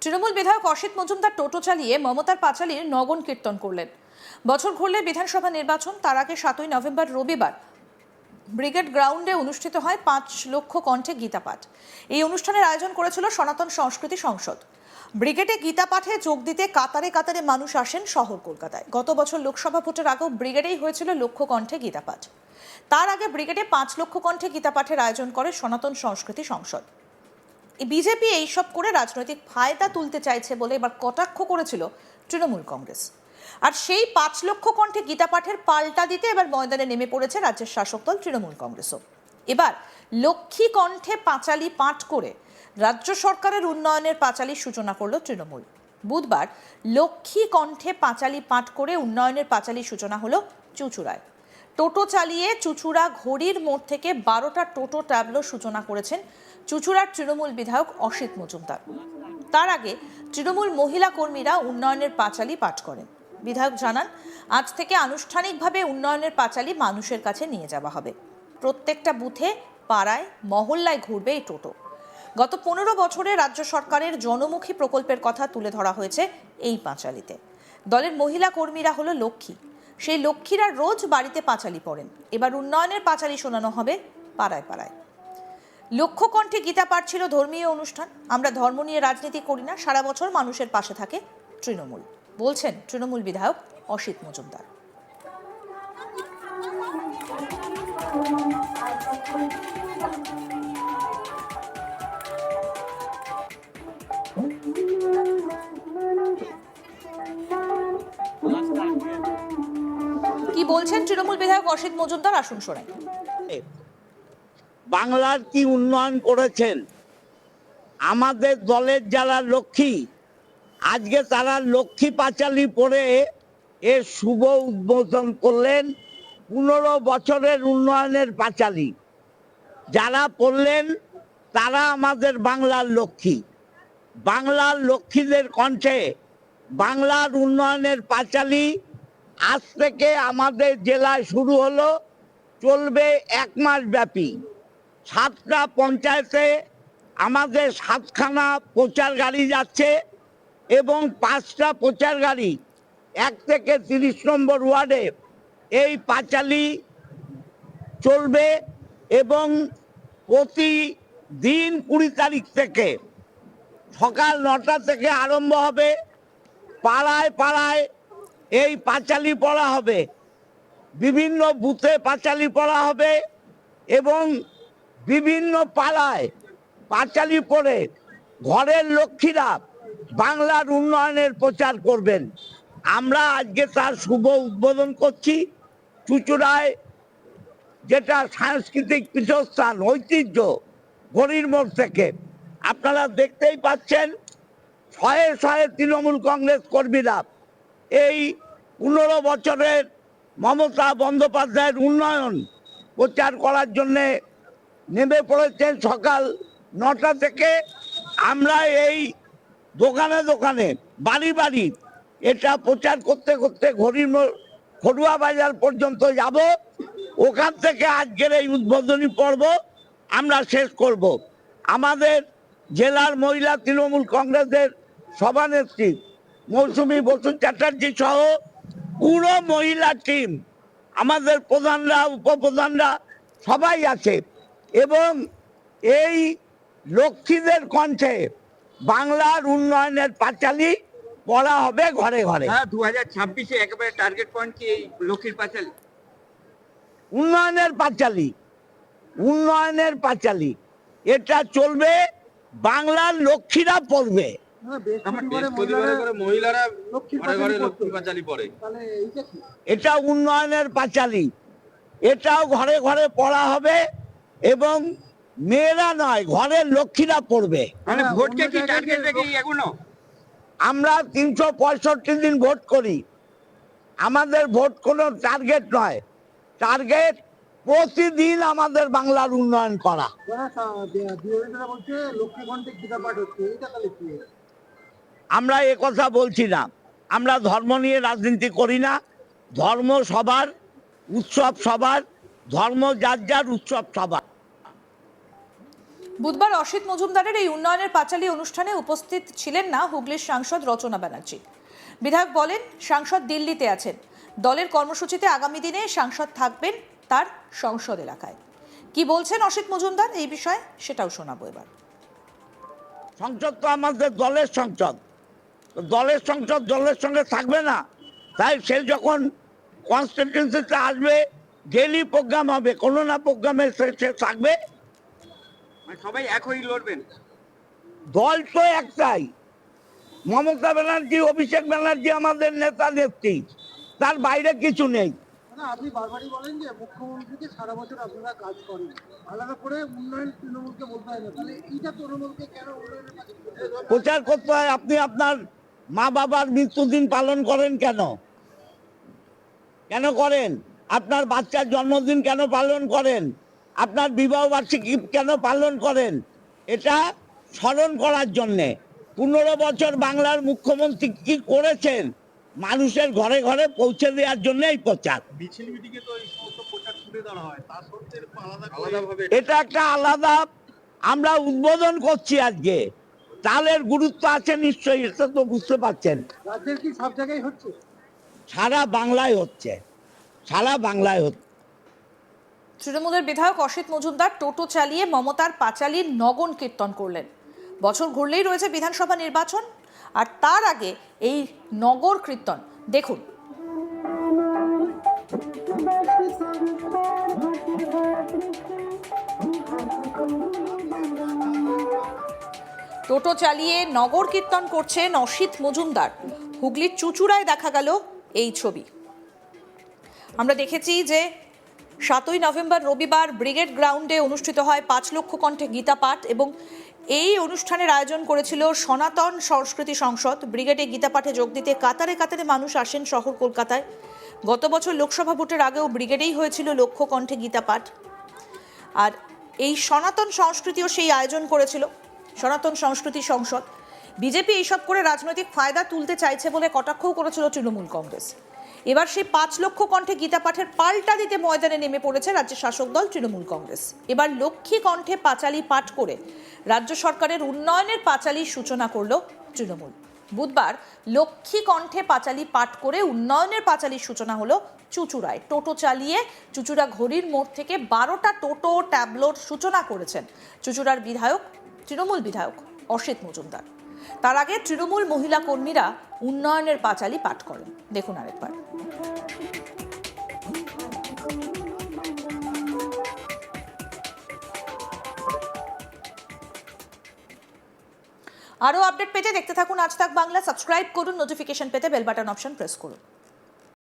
তৃণমূল বিধায়ক অসিত মজুমদার টোটো চালিয়ে মমতার পাঁচালীর নগণ কীর্তন করলেন। বছর ঘুরলে বিধানসভা নির্বাচন, তার আগে 7ই নভেম্বর রবিবার ব্রিগেড গ্রাউন্ডে অনুষ্ঠিত হয় 5 লক্ষ কণ্ঠে গীতা পাঠ। এই অনুষ্ঠানের আয়োজন করেছিল সনাতন সংস্কৃতি সংসদ। ব্রিগেডে গীতা পাঠে যোগ দিতে কাতারে কাতারে মানুষ আসেন শহর কলকাতায়। গত বছর লোকসভা ভোটের আগেও ব্রিগেডেই হয়েছিল লক্ষ কণ্ঠে গীতা পাঠ। তার আগে ব্রিগেডে 5 লক্ষ কণ্ঠে গীতা পাঠের আয়োজন করে সনাতন সংস্কৃতি সংসদ। বিজেপি এইসব করে রাজনৈতিক ফায়দা তুলতে চাইছে বলে এবার কটাক্ষ করেছিল তৃণমূল কংগ্রেস। আর সেই 5 লক্ষ কণ্ঠে গীতা পাঠের পাল্টা দিতে এবার ময়দানে নেমে পড়েছে রাজ্যের শাসক দল তৃণমূল কংগ্রেসও। এবার লক্ষ্মী কণ্ঠে পাঁচালী পাঠ করে রাজ্য সরকারের উন্নয়নের পাঁচালীর সূচনা করল তৃণমূল। বুধবার লক্ষ্মী কণ্ঠে পাঁচালী পাঠ করে উন্নয়নের পাঁচালীর সূচনা হলো চুঁচুড়ায়। টোটো চালিয়ে চুঁচুড়া ঘড়ির মোড় থেকে 12টা টোটো ট্যাবলো সূচনা করেছেন চুঁচুড়ার তৃণমূল বিধায়ক অসিত মজুমদার। তার আগে তৃণমূল মহিলা কর্মীরা উন্নয়নের পাঁচালী পাঠ করেন। বিধায়ক জানান, আজ থেকে আনুষ্ঠানিকভাবে উন্নয়নের পাঁচালী মানুষের কাছে নিয়ে যাওয়া হবে। প্রত্যেকটা বুথে, পাড়ায়, মহল্লায় ঘুরবে এই টোটো। গত 15 বছরে রাজ্য সরকারের জনমুখী প্রকল্পের কথা তুলে ধরা হয়েছে এই পাঁচালীতে। দলের মহিলা কর্মীরা হলো লক্ষ্মী। সেই লক্ষ্মীরা রোজ বাড়িতে পাঁচালী পড়েন। এবার উন্নয়নের পাঁচালী শোনানো হবে পাড়ায় পাড়ায়। লক্ষ্য কণ্ঠে গীতা পাঠ ছিল ধর্মীয় অনুষ্ঠান। আমরা ধর্ম নিয়ে রাজনীতি করি না, সারা বছর মানুষের পাশে থাকে তৃণমূল, বলছেন তৃণমূল বিধায়ক অসিত মজুমদার। কি বলছেন তৃণমূল বিধায়ক অসিত মজুমদার, আসুন শোনাই। বাংলার কি উন্নয়ন করেছেন আমাদের দলের যারা লক্ষ্মী, আজকে তারা লক্ষ্মী পাঁচালী পড়ে এর শুভ উদ্বোধন করলেন। 15 বছরের উন্নয়নের পাঁচালী যারা পড়লেন তারা আমাদের বাংলার লক্ষ্মী। বাংলার লক্ষ্মীদের কণ্ঠে বাংলার উন্নয়নের পাঁচালী আজ থেকে আমাদের জেলায় শুরু হলো, চলবে 1 মাস ব্যাপী। 7টা পঞ্চায়েতে আমাদের 7খানা প্রচার গাড়ি যাচ্ছে এবং 5টা প্রচার গাড়ি 1 থেকে 30 নম্বর ওয়ার্ডে এই পাঁচালী চলবে এবং প্রতিদিন 20 তারিখ থেকে সকাল 9টা থেকে আরম্ভ হবে। পাড়ায় পাড়ায় এই পাঁচালী পড়া হবে, বিভিন্ন বুথে পাঁচালী পড়া হবে এবং বিভিন্ন পাড়ায় পাঁচালী পড়ে ঘরের লক্ষ্মীরা বাংলার উন্নয়নের প্রচার করবেন। আমরা আজকে তার শুভ উদ্বোধন করছি চুঁচুড়ায়, যেটা সাংস্কৃতিক পীঠস্থান, ঐতিহ্য ঘড়ির মোড় থেকে। আপনারা দেখতেই পাচ্ছেন শয়ে শয়ে তৃণমূল কংগ্রেস কর্মীরা এই 15 বছরের মমতা বন্দ্যোপাধ্যায়ের উন্নয়ন প্রচার করার জন্যে নেমে পড়েছেন। সকাল 9টা থেকে আমরা এই দোকানে দোকানে, বাড়ি বাড়ি এটা প্রচার করতে করতে খড়ুয়া বাজার পর্যন্ত যাব। ওখান থেকে আজকের এই উদ্বোধনী পর্ব আমরা শেষ করব। আমাদের জেলার মহিলা তৃণমূল কংগ্রেসের সভানেত্রী মৌসুমী বসু চ্যাটার্জি সহ পুরো মহিলা টিম, আমাদের প্রধানরা, উপপ্রধানরা সবাই আছে এবং এই লক্ষ্মীদের কণ্ঠে বাংলার উন্নয়নের পাঁচালী পড়া হবে ঘরে ঘরে। 2026-এ একেবারে টার্গেট পয়েন্ট কি এই লক্ষ্মীর পাঁচালী? উন্নয়নের পাঁচালী, উন্নয়নের পাঁচালী এটা চলবে, বাংলার লক্ষ্মীরা পড়বে। এটা উন্নয়নের পাঁচালী, এটাও ঘরে ঘরে পড়া হবে এবং মেয়েরা নয়, ঘরের লক্ষ্মীরা পড়বে। মানে ভোটকে কি টার্গেট রেখে এগুলো? আমরা 365 দিন ভোট করি, আমাদের ভোট কোনো টার্গেট নয়। টার্গেট প্রতিদিন আমাদের বাংলার উন্নয়ন করা। আমরা এ কথা বলছি না, আমরা ধর্ম নিয়ে রাজনীতি করি না। ধর্ম সবার, উৎসব সবার, ধর্ম যার যার, উৎসব সবার। বুধবার অসিত মজুমদারের এই উন্নয়নের পাঁচালী অনুষ্ঠানে উপস্থিত ছিলেন না হুগলির সাংসদ রচনা ব্যানার্জি। বিধায়ক বলেন, সাংসদ দিল্লিতে আছেন। দলের কর্মসূচিতে আগামী দিনে সাংসদ থাকবেন তার সংসদ এলাকায়। কি বলছেন অসিত মজুমদার এই বিষয়ে সেটাও শোনাবো এবার। সংসদ তো আমাদের দলের সংসদ, দলের সংসদ দলের সঙ্গে থাকবে না। তাই সে যখন কনস্টিটিউন্সিতে আসবে, ডেলি প্রোগ্রাম হবে, কোনো না প্রোগ্রামে সে থাকবে। মানে সবাই এক হয়ে লড়বেন। দল তো একটাই, মমতা ব্যানার্জি, অভিষেক ব্যানার্জি আমাদের নেতা নেত্রী, তার বাইরে কিছু নেই। না, আপনি বারবারই বলেন যে মুখ্যমন্ত্রীকে সারা বছর আপনারা কাজ করেন, আলাদা করে উন্নয়ন তৃণমূলকে বলতে হয় না, তাহলে এইটা তৃণমূলকে কেন উন্নয়নের কাজ করতে হবে? প্রচার করতে হয়। আপনি আপনার মা বাবার মৃত্যুদিন পালন করেন কেন? কেন করেন? আপনার বাচ্চার জন্মদিন কেন পালন করেন? আপনার বিবাহ বার্ষিকী কেন পালন করেন? এটা স্মরণ করার জন্যে। 15 বছর বাংলার মুখ্যমন্ত্রী কি করেছেন মানুষের ঘরে ঘরে পৌঁছে দেওয়ার জন্য এই প্রচার। মিছিল মিটিংয়ে তো এই সমস্ত প্রচার তুলে ধরা হয়, তার সত্ত্বে এরকম আলাদাভাবে এটা একটা আলাদা আমরা উদ্বোধন করছি আজকে। তালের গুরুত্ব আছে নিশ্চয়ই, এটা তো বুঝতে পারছেন। রাজ্যের কি সব জায়গায় হচ্ছে? সারা বাংলায় হচ্ছে, সারা বাংলায় হচ্ছে। তৃণমূলের বিধায়ক অসিত মজুমদার টোটো চালিয়ে মমতার পাঁচালীর নগণ কীর্তন করলেন। বছর ঘুরলেই রয়েছে বিধানসভা নির্বাচন, আর তার আগে এই নগর কীর্তন দেখুন। টোটো চালিয়ে নগর কীর্তন করছেন অসিত মজুমদার। হুগলির চুঁচুড়ায় দেখা গেল এই ছবি। আমরা দেখেছি যে 7ই নভেম্বর রবিবার ব্রিগেড গ্রাউন্ডে অনুষ্ঠিত হয় 5 লক্ষ কণ্ঠে গীতা পাঠ, এবং এই অনুষ্ঠানের আয়োজন করেছিল সনাতন সংস্কৃতি সংসদ। ব্রিগেডে গীতা পাঠে যোগ দিতে কাতারে কাতারে মানুষ আসেন শহর কলকাতায়। গত বছর লোকসভা ভোটের আগেও ব্রিগেডেই হয়েছিল লক্ষ কণ্ঠে গীতা পাঠ, আর এই সনাতন সংস্কৃতিও সেই আয়োজন করেছিল সনাতন সংস্কৃতি সংসদ। বিজেপি এইসব করে রাজনৈতিক ফায়দা তুলতে চাইছে বলে কটাক্ষও করেছিল তৃণমূল কংগ্রেস। এবার সেই 5 লক্ষ কণ্ঠে গীতা পাঠের পাল্টা দিতে ময়দানে নেমে পড়েছে রাজ্যের শাসক দল তৃণমূল কংগ্রেস। এবার লক্ষ্মী কণ্ঠে পাঁচালী পাঠ করে রাজ্য সরকারের উন্নয়নের পাঁচালীর সূচনা করল তৃণমূল। বুধবার লক্ষ্মী কণ্ঠে পাঁচালী পাঠ করে উন্নয়নের পাঁচালীর সূচনা হলো চুঁচুড়ায়। টোটো চালিয়ে চুঁচুড়া ঘড়ির মোড় থেকে 12টা টোটো ট্যাবলোর সূচনা করেছেন চুঁচুড়ার বিধায়ক, তৃণমূল বিধায়ক অসিত মজুমদার। তার আগে তৃণমূল মহিলা কর্মীরা উন্নয়নের পাঁচালী পাঠ করেন। দেখুন আরেকবার। আরও আপডেট পেতে দেখতে থাকুন আজ তাক বাংলা। সাবস্ক্রাইব করুন, নোটিফিকেশন পেতে বেল বাটন অপশন প্রেস করুন।